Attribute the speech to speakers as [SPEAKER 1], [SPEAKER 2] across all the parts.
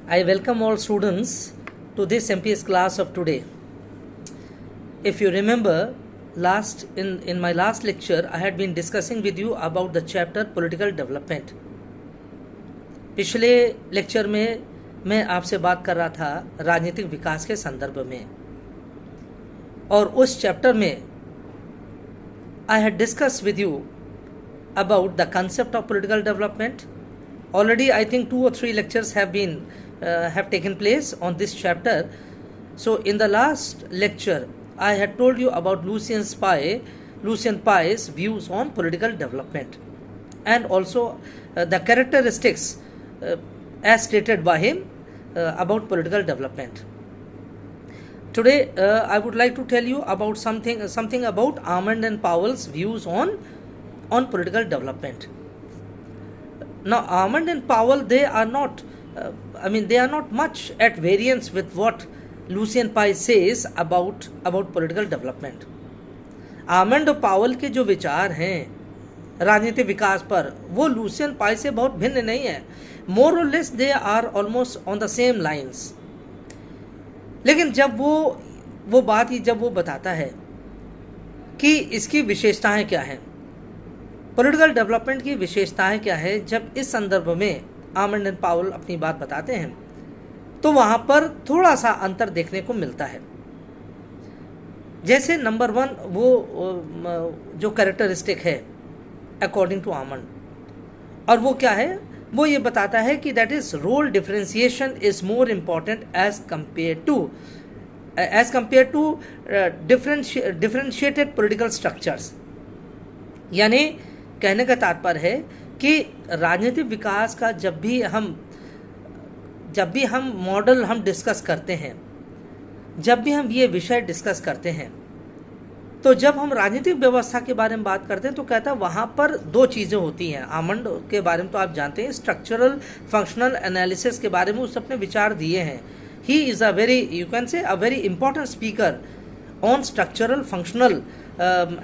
[SPEAKER 1] I welcome all students to this MPS class of today. If you remember, in my last lecture, I had been discussing with you about the chapter Political Development. पिछले lecture में मैं आपसे बात कर रहा था राजनीतिक विकास के संदर्भ में, और उस चैप्टर में I had discussed with you about the concept of political development. Already I think 2 or 3 lectures have taken place on this chapter. So in the last lecture I had told you about Lucian Pye's views on political development and also the characteristics as stated by him about political development. Today I would like to tell you about something about Armand and Powell's views on political development. Now Armand and Powell, they are not much at variance with what Lucian Pye says about political development. Armand और पावल के जो विचार हैं राजनीतिक विकास पर, वो Lucien पाई से बहुत भिन्न नहीं है. मोर और less they are almost on the same lines. लेकिन जब वो बात ही जब वो बताता है कि इसकी विशेषताएं क्या हैं, पॉलिटिकल डेवलपमेंट की विशेषताएं क्या है, जब इस संदर्भ में आर्मंड एंड पावल अपनी बात बताते हैं तो वहां पर थोड़ा सा अंतर देखने को मिलता है. जैसे नंबर 1 वो जो कैरेक्टरिस्टिक है अकॉर्डिंग टू आर्मंड, और वो क्या है, वो ये बताता है कि that is role differentiation is more important as compare to differentiated political structures. यानी कहने का तात्पर्य है कि राजनीतिक विकास का जब भी हम मॉडल हम डिस्कस करते हैं, जब भी हम ये विषय डिस्कस करते हैं, तो जब हम राजनीतिक व्यवस्था के बारे में बात करते हैं तो कहता है वहाँ पर 2 चीज़ें होती हैं. आर्मंड के बारे में तो आप जानते हैं, स्ट्रक्चरल फंक्शनल एनालिसिस के बारे में उसने अपने विचार दिए हैं. He is a very important speaker on structural functional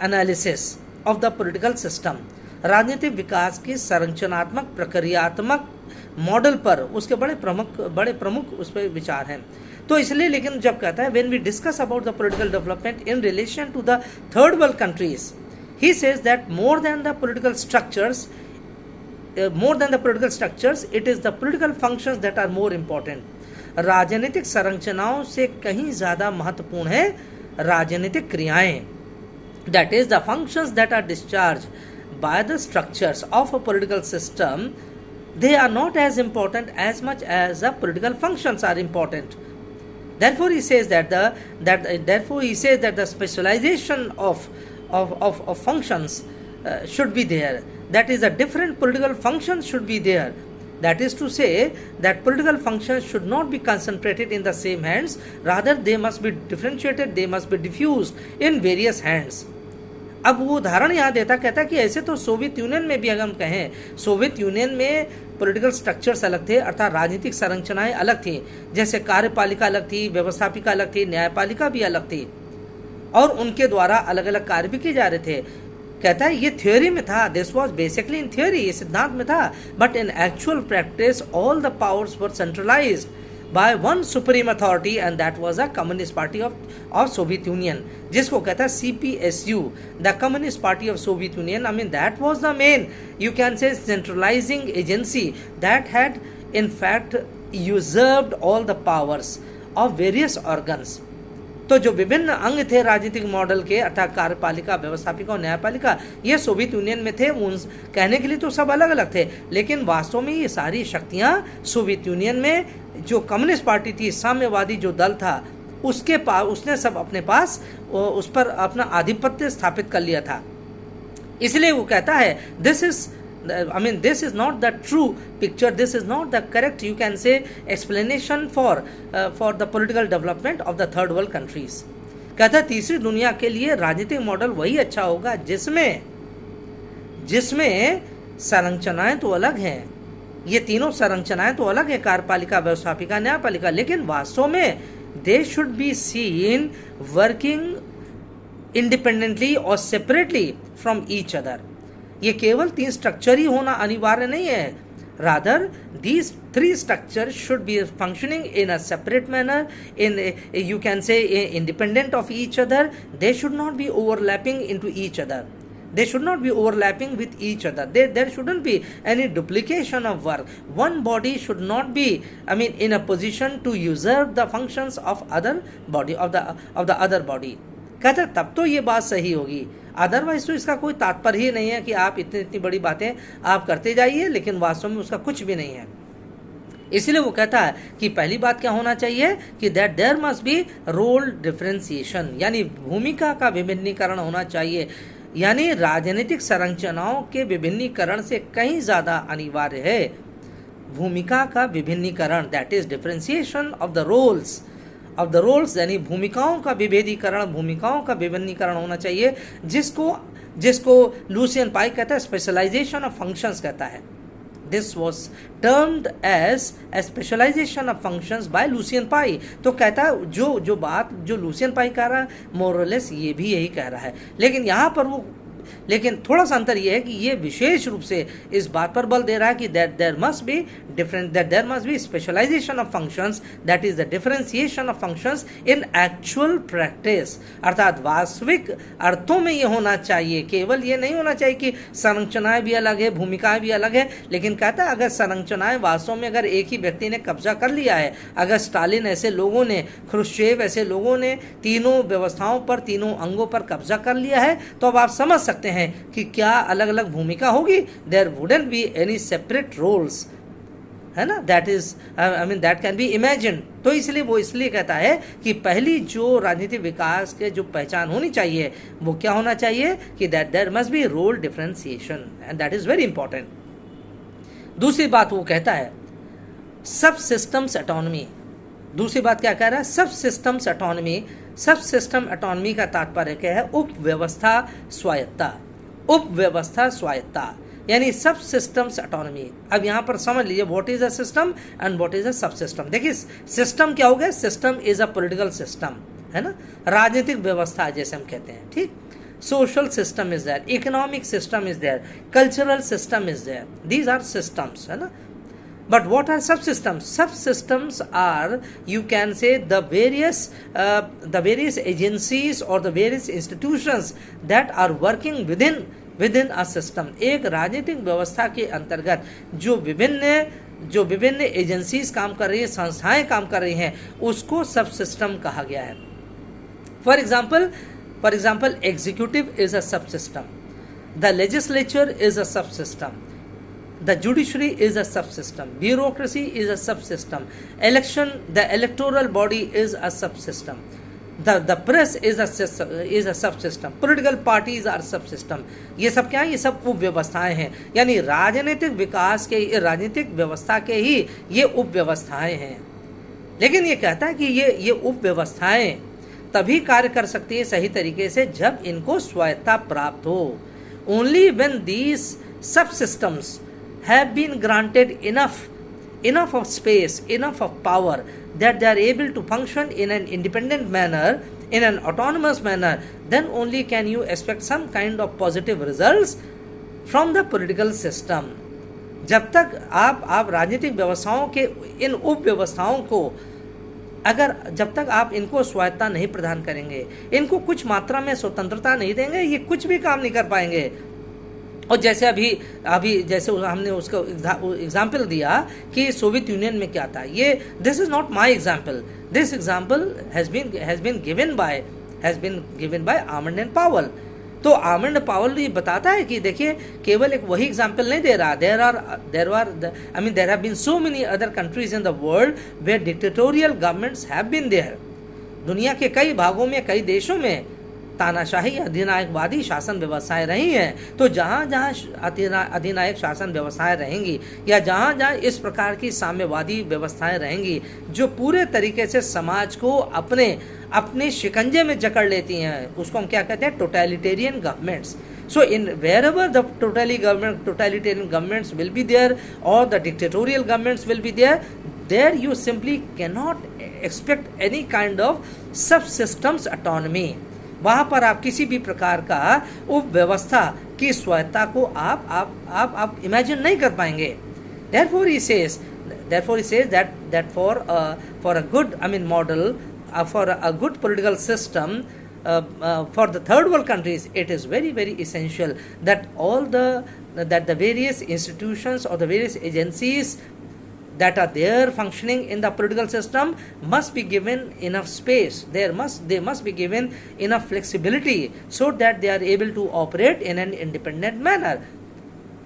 [SPEAKER 1] analysis of the political system. राजनीतिक विकास की संरचनात्मक प्रक्रियात्मक मॉडल पर उसके बड़े प्रमुख उस पर विचार हैं. तो इसलिए, लेकिन जब कहता है when we discuss about the political development in relation to the third world countries, he says that more than the political structures it is the political functions that are more important. राजनीतिक संरचनाओं से कहीं ज्यादा महत्वपूर्ण है राजनीतिक क्रियाएं. That is the functions that are discharged by the structures of a political system. They are not as important as much as the political functions are important. Therefore, he says that the specialization of functions should be there. That is, the different political functions should be there. That is to say that political functions should not be concentrated in the same hands. Rather, they must be differentiated, they must be diffused in various hands. अब वो उदाहरण यहाँ देता, कहता कि ऐसे तो Soviet union में भी अगर हम कहें, सोवियत यूनियन में पॉलिटिकल स्ट्रक्चर्स अलग थे, अर्थात राजनीतिक संरचनाएं अलग थी. जैसे कार्यपालिका अलग थी, व्यवस्थापिका अलग थी, न्यायपालिका भी अलग थी, और उनके द्वारा अलग अलग कार्य भी किए जा रहे थे. कहता है ये थ्योरी में था, this was basically in theory, ये सिद्धांत में था, but in actual practice all the powers were centralised by one supreme authority and that was a communist party of Soviet Union, जिसको कहता है CPSU, the communist party of Soviet Union. I mean that was the main, you can say, centralising agency that had in fact usurped all the powers of various organs. तो जो विभिन्न अंग थे राजनीतिक model के, अर्थात कार्यपालिका, व्यवस्थापिका और न्यायपालिका, ये सोवियत यूनियन में थे. उन कहने के लिए तो सब अलग अलग थे, लेकिन वास्तव में ये सारी शक्तियां सोवियत यूनियन में जो कम्युनिस्ट पार्टी थी, साम्यवादी जो दल था, उसके पास उसने सब अपने पास उस पर अपना आधिपत्य स्थापित कर लिया था. इसलिए वो कहता है this is not the true picture, this is not the correct, you can say, explanation for the political development of the third world countries. कहता है तीसरी दुनिया के लिए राजनीतिक मॉडल वही अच्छा होगा जिसमें संरचनाएं तो अलग हैं, ये तीनों संरचनाएं तो अलग है, कार्यपालिका, व्यवस्थापिका, न्यायपालिका, लेकिन वास्तव में they should be seen working independently और सेपरेटली फ्रॉम ईच अदर. ये केवल 3 स्ट्रक्चर ही होना अनिवार्य नहीं है. Rather, these three structures should be functioning in a separate manner, you can say independent of each other. They should not be overlapping into each other. They should not be overlapping with each other. There shouldn't be any duplication of work. One body should not be, in a position to usurp the functions of other body, of the other body. कहते तब तो ये बात सही होगी, otherwise तो इसका कोई तात्पर्य ही नहीं है कि आप इतनी बड़ी बातें आप करते जाइए लेकिन वास्तव में उसका कुछ भी नहीं है। इसलिए वो कहता है कि पहली बात क्या होना चाहिए कि that there must be role differentiation, यानी भूमिका का विभिन्नीकरण होना चाहिए, यानी राजनीतिक संरचनाओं के विभिन्नीकरण से कहीं ज़्यादा अनिवार्य है भूमिका का विभिन्नीकरण, that is differentiation of the roles, यानी भूमिकाओं का विभेदीकरण, भूमिकाओं का विभिन्नीकरण होना चाहिए, जिसको लुसियन पाई कहता है स्पेशलाइजेशन ऑफ फंक्शंस कहता है। This was termed as a specialisation of functions by Lucian Pye. तो कहता है जो बात जो लुसियन पाई कह रहा है मोरलेस ये भी यही कह रहा है, लेकिन थोड़ा सा अंतर यह है कि ये विशेष रूप से इस बात पर बल दे रहा है कि there must be specialization of functions, that is the differentiation of functions in actual practice, अर्थात वास्तविक अर्थों में ये होना चाहिए। केवल ये नहीं होना चाहिए कि संरचनाएं भी अलग है, भूमिकाएं भी अलग है, लेकिन कहता है अगर संरचनाएं वास्तव में अगर एक ही व्यक्ति ने कब्जा कर लिया है, अगर स्टालिन ऐसे लोगों ने, ख्रुश्चेव ऐसे लोगों ने तीनों व्यवस्थाओं पर, तीनों अंगों पर कब्जा कर लिया है, तो अब आप समझ सकते हैं कि क्या अलग अलग भूमिका होगी, there wouldn't be any separate roles, है ना, दैट कैन बी इमेजिन। तो इसलिए कहता है कि पहली जो राजनीतिक विकास के जो पहचान होनी चाहिए वो क्या होना चाहिए कि that there must be role differentiation, and that is very important. दूसरी बात वो कहता है सब सिस्टम्स ऑटोनॉमी। दूसरी बात क्या कह रहा है, सब सिस्टम्स ऑटोनॉमी। सब सिस्टम ऑटोनॉमी का तात्पर्य क्या है, उपव्यवस्था स्वायत्ता, उपव्यवस्था स्वायत्ता, यानी सब सिस्टम्स ऑटोनॉमी। अब यहाँ पर समझ लीजिए what is a system and what is a sub system. देखिए सिस्टम क्या हो गया, system is a political system, है ना, राजनीतिक व्यवस्था जैसे हम कहते हैं, ठीक। Social system is there, economic system is there, cultural system is there, these are systems, है ना। But what are subsystems? Subsystems are, you can say, the various agencies or the various institutions that are working within a system. एक राजनीतिक व्यवस्था के अंतर्गत जो विभिन्न agencies काम कर रही है, संस्थाएं काम कर रही हैं, उसको सब सिस्टम कहा गया है। For example, executive is a subsystem. The legislature is a subsystem. The judiciary is a subsystem. Bureaucracy is a subsystem. The electoral body is a subsystem. The press is a subsystem. Political parties are subsystem. ये सब क्या है, ये सब उपव्यवस्थाएं हैं, यानी राजनीतिक विकास के, राजनीतिक व्यवस्था के ही ये उपव्यवस्थाएं हैं। लेकिन ये कहता है कि ये उपव्यवस्थाएं तभी कार्य कर सकती है सही तरीके से जब इनको स्वायत्ता प्राप्त हो। Only when these subsystems have been granted enough of space, enough of power, that they are able to function in an independent manner, in an autonomous manner, then only can you expect some kind of positive results from the political system. जब तक आप राजनीतिक व्यवस्थाओं के इन उप व्यवस्थाओं को जब तक आप इनको स्वायत्ता नहीं प्रदान करेंगे, इनको कुछ मात्रा में स्वतंत्रता नहीं देंगे, ये कुछ भी काम नहीं कर पाएंगे। और जैसे अभी जैसे हमने उसका एग्जाम्पल दिया कि सोवियत यूनियन में क्या था, ये this is not my example, this example has been given by Almond and Powell. तो आर्मंड पावेल ये बताता है कि देखिए केवल एक वही एग्जाम्पल नहीं दे रहा, there have been so many other countries in the world where dictatorial governments have been there. दुनिया के कई भागों में, कई देशों में तानाशाही अधिनायकवादी शासन व्यवस्थाएं रही हैं। तो जहाँ जहाँ अधिनायक शासन व्यवस्थाएं रहेंगी या जहाँ जहाँ इस प्रकार की साम्यवादी व्यवस्थाएं रहेंगी जो पूरे तरीके से समाज को अपने शिकंजे में जकड़ लेती हैं, उसको हम क्या कहते हैं, totalitarian governments. So wherever the totalitarian governments will be there or the dictatorial governments will be there you simply cannot expect any kind of subsystems autonomy. वहाँ पर आप किसी भी प्रकार का उप व्यवस्था की स्वायत्ता को आप इमेजिन नहीं कर पाएंगे। Therefore he says that for a good, I mean, model, for a good political system, for the third world countries, it is very, very essential that the various institutions or the various agencies that are there functioning in the political system must be given enough space. They must be given enough flexibility so that they are able to operate in an independent manner.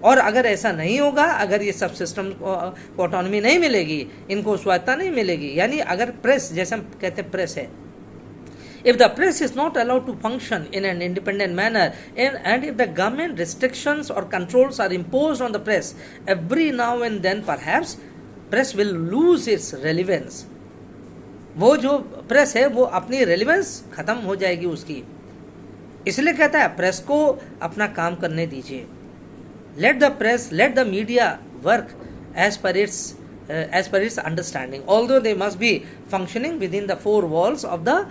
[SPEAKER 1] और अगर ऐसा नहीं होगा, अगर ये सब system को autonomy नहीं मिलेगी, इनको स्वायत्ता नहीं मिलेगी, यानी अगर प्रेस, जैसे हम कहते हैं प्रेस है, if the press is not allowed to function in an independent manner, and if the government restrictions or controls are imposed on the press, every now and then perhaps press will lose its relevance. वो जो press है वो अपनी relevance खत्म हो जाएगी उसकी. इसलिए कहता है प्रेस को अपना काम करने दीजिए. Let the media work as per its understanding, although they must be functioning within the four walls of the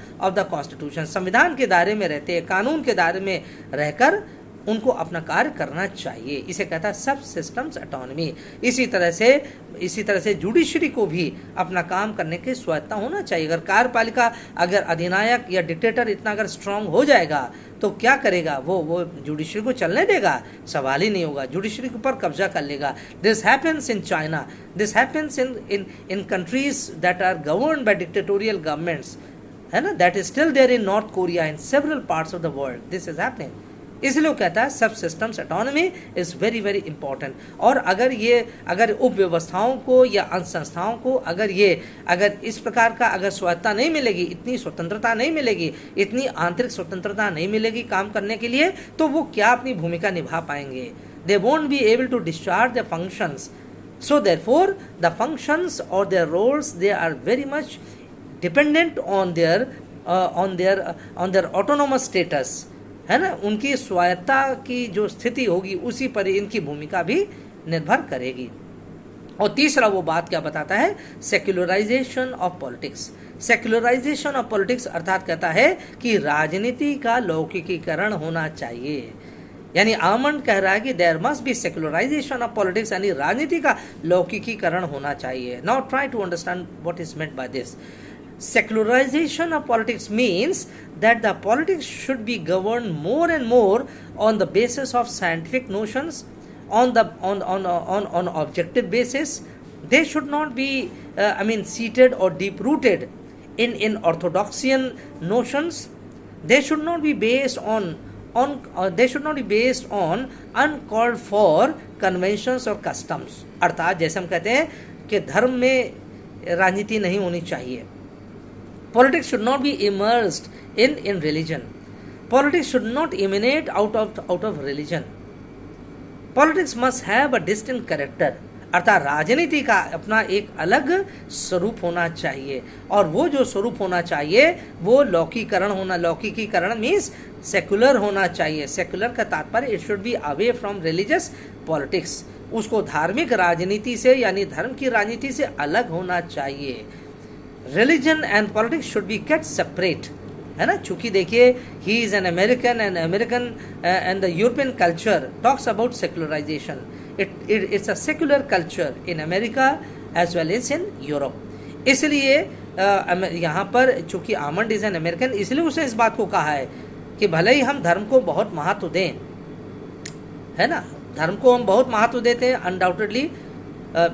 [SPEAKER 1] constitution. संविधान के दायरे में रहते हैं, कानून के दायरे में रहकर उनको अपना कार्य करना चाहिए. इसे कहता है सब सिस्टम्स ऑटोनॉमी. इसी तरह से जुडिशरी को भी अपना काम करने की स्वायत्ता होना चाहिए. अगर कार्यपालिका, अगर अधिनायक या डिक्टेटर इतना अगर स्ट्रांग हो जाएगा तो क्या करेगा, वो जुडिशरी को चलने देगा? सवाल ही नहीं होगा. जुडिशरी के ऊपर कब्जा कर लेगा. This happens in China, this happens in countries that are governed by dictatorial governments, है ना. That is still there in North Korea, in several parts of the world. This is happening. इसलिए वो कहता है sub systems autonomy is very, very important. और अगर उप व्यवस्थाओं को या अंग संस्थाओं को अगर इस प्रकार का अगर स्वायत्ता नहीं मिलेगी, इतनी स्वतंत्रता नहीं मिलेगी, इतनी आंतरिक स्वतंत्रता नहीं मिलेगी काम करने के लिए, तो वो क्या अपनी भूमिका निभा पाएंगे? They won't be able to discharge the functions. So therefore the functions और their roles, they are very much dependent on their autonomous status, है ना. उनकी स्वायत्ता की जो स्थिति होगी उसी पर इनकी भूमिका भी निर्भर करेगी. और तीसरा वो बात क्या बताता है? Secularisation of politics. Secularisation of politics अर्थात कहता है कि राजनीति का लौकिकीकरण होना चाहिए. यानी आमंड कह रहा है कि there must be secularization of politics, यानी राजनीति का लौकिकीकरण होना चाहिए. Now try to understand what is meant by this. Secularization of politics means that the politics should be governed more and more on the basis of scientific notions, on objective basis. They should not be seated or deep rooted in orthodoxian notions. They should not be based on uncalled for conventions or customs. अर्थात जैसे हम कहते हैं कि धर्म में राजनीति नहीं होनी चाहिए. Politics should not be immersed in religion. Politics should not emanate out of religion. Politics must have a distinct character. अर्थात राजनीति का अपना एक अलग स्वरूप होना चाहिए. और वो जो स्वरूप होना चाहिए वो लौकिकीकरण मीन्स सेकुलर होना चाहिए. सेकुलर का तात्पर्य it should be away from religious politics. उसको धार्मिक राजनीति से यानी धर्म की राजनीति से अलग होना चाहिए. Religion and politics should be kept separate, है ना. चूंकि देखिए he is an American and the European culture talks about secularization. It's a secular culture in America as well as in Europe. इसलिए यहाँ पर चूंकि आमंड इज एन अमेरिकन, इसलिए उसने इस बात को कहा है कि भले ही हम धर्म को बहुत महत्व दें, है ना, धर्म को हम बहुत महत्व देते हैं अनडाउटेडली,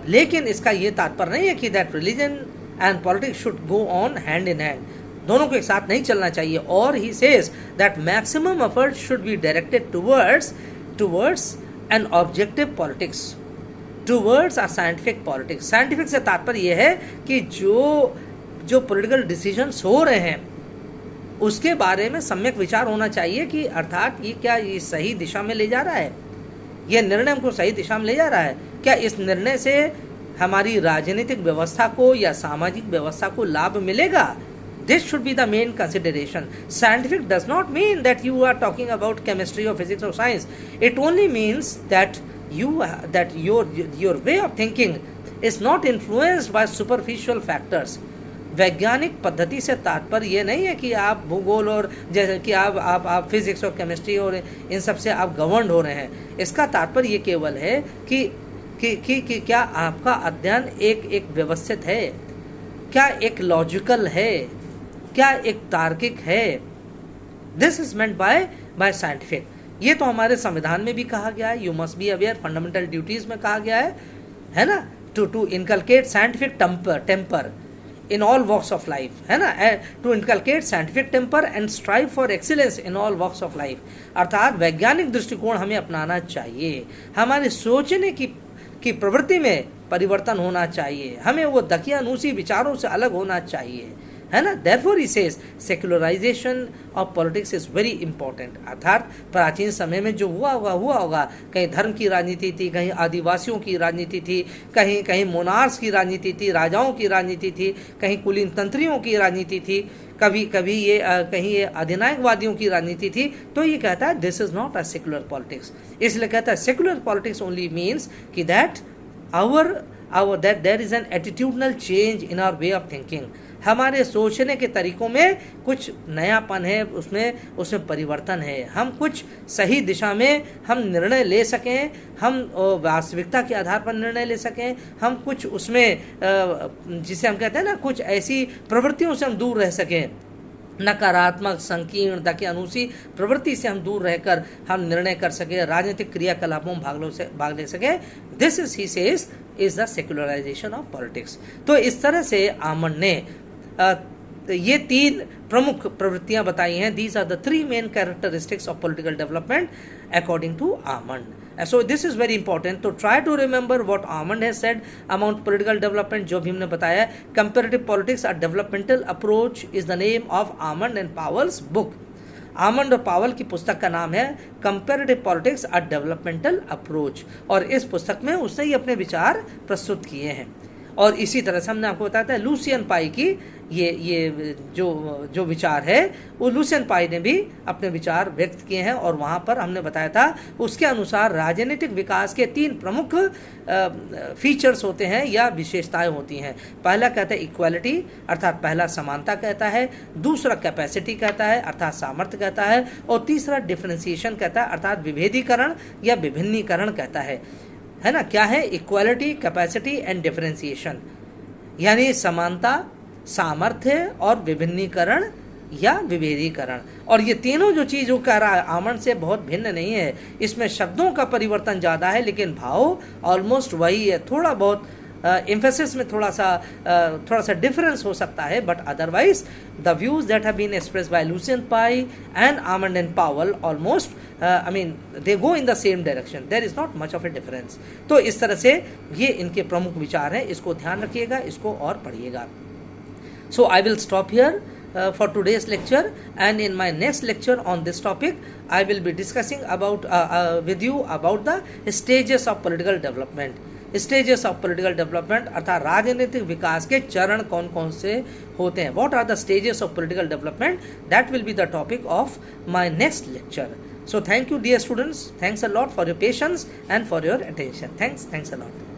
[SPEAKER 1] लेकिन इसका ये तात्पर्य नहीं है कि that religion and politics should go on hand in hand. दोनों को एक साथ नहीं चलना चाहिए. और he says that maximum effort should be directed towards an objective politics, towards a scientific politics. Scientific से तात्पर्य यह है कि जो political decisions हो रहे हैं उसके बारे में सम्यक विचार होना चाहिए कि अर्थात ये सही दिशा में ले जा रहा है, ये निर्णय हमको सही दिशा में ले जा रहा है क्या, इस निर्णय से हमारी राजनीतिक व्यवस्था को या सामाजिक व्यवस्था को लाभ मिलेगा. This should be the main consideration. Scientific does not mean that you are talking about chemistry or physics or science. It only means that your way of thinking is not influenced by superficial factors. वैज्ञानिक पद्धति से तात्पर्य ये नहीं है कि आप भूगोल और जैसे कि आप फिजिक्स और केमिस्ट्री और इन सब से आप गवर्न हो रहे हैं. इसका तात्पर्य ये केवल है कि कि क्या आपका अध्ययन एक व्यवस्थित है, क्या एक लॉजिकल है, क्या एक तार्किक है। This is meant by scientific. ये तो हमारे संविधान में भी कहा गया है, you must be aware, fundamental duties में कहा गया है ना, to inculcate scientific temper in all walks of life, है ना, to inculcate scientific temper and strive for excellence in all walks of life। अर्थात वैज्ञानिक दृष्टिकोण हमें अपनाना चाहिए, हमारे सोचने की प्रवृत्ति में परिवर्तन होना चाहिए, हमें वो दकियानूसी विचारों से अलग होना चाहिए, है ना। Therefore he says secularisation of politics is very important. अर्थात प्राचीन समय में जो हुआ होगा, कहीं धर्म की राजनीति थी, कहीं आदिवासियों की राजनीति थी, कहीं मोनार्स की राजनीति थी, राजाओं की राजनीति थी, कहीं कुलीन तंत्रियों की राजनीति थी, कहीं ये अधिनायकवादियों की राजनीति थी। तो ये कहता है this is not a secular politics. इसलिए कहता है सेक्युलर पॉलिटिक्स ओनली मीन्स कि that there is an attitudinal change in our way of thinking. हमारे सोचने के तरीकों में कुछ नयापन है, उसमें परिवर्तन है, हम कुछ सही दिशा में हम निर्णय ले सकें, हम वास्तविकता के आधार पर निर्णय ले सकें, हम कुछ उसमें जिसे हम कहते हैं ना, कुछ ऐसी प्रवृत्तियों से हम दूर रह सकें, नकारात्मक संकीर्ण दकियानूसी प्रवृत्ति से हम दूर रहकर हम निर्णय कर सके, राजनीतिक क्रियाकलापों में भाग ले सके। This is he says is the secularisation of politics. तो इस तरह से आमंड ने ये तीन प्रमुख प्रवृत्तियां बताई हैं। These are the three main characteristics of political development according to Almond. So this is very important to try to remember what Almond has said about political development। जो भी हमने बताया, comparative politics a developmental approach is the name of Almond and Powell's book। Almond और पावल की पुस्तक का नाम है comparative politics a developmental approach, और इस पुस्तक में उसने ही अपने विचार प्रस्तुत किए हैं। और इसी तरह से हमने आपको बताया था लुसियन पाई की ये जो विचार है, वो लुसियन पाई ने भी अपने विचार व्यक्त किए हैं, और वहाँ पर हमने बताया था उसके अनुसार राजनीतिक विकास के तीन प्रमुख फीचर्स होते हैं या विशेषताएं होती हैं। पहला कहता है इक्वालिटी, अर्थात पहला समानता कहता है, दूसरा कैपेसिटी कहता है अर्थात सामर्थ्य कहता है, और तीसरा डिफरेंशिएशन कहता है अर्थात विभेदीकरण या विभिन्नीकरण कहता है ना। क्या है? इक्वालिटी, कैपेसिटी एंड डिफरेंशिएशन, यानी समानता, सामर्थ्य और विभिन्नीकरण या विभेदीकरण। और ये तीनों जो चीज़ वो कह रहा है आमंड से बहुत भिन्न नहीं है, इसमें शब्दों का परिवर्तन ज़्यादा है लेकिन भाव ऑलमोस्ट वही है। थोड़ा बहुत एम्फेसिस में थोड़ा सा डिफरेंस हो सकता है, but otherwise the views that have been expressed by Lucian Pye and Almond and Powell almost they go in the same direction, there is not much of a difference। तो इस तरह से ये इनके प्रमुख विचार हैं, इसको ध्यान रखिएगा, इसको और पढ़िएगा। So I will stop here for today's lecture, and in my next lecture on this topic I will be discussing about with you about the stages of political development। Stages of political development अर्थात राजनीतिक विकास के चरण कौन कौन से होते हैं, what are the stages of political development, that will be the topic of my next lecture. So thank you dear students, thanks a lot for your patience and for your attention, thanks a lot।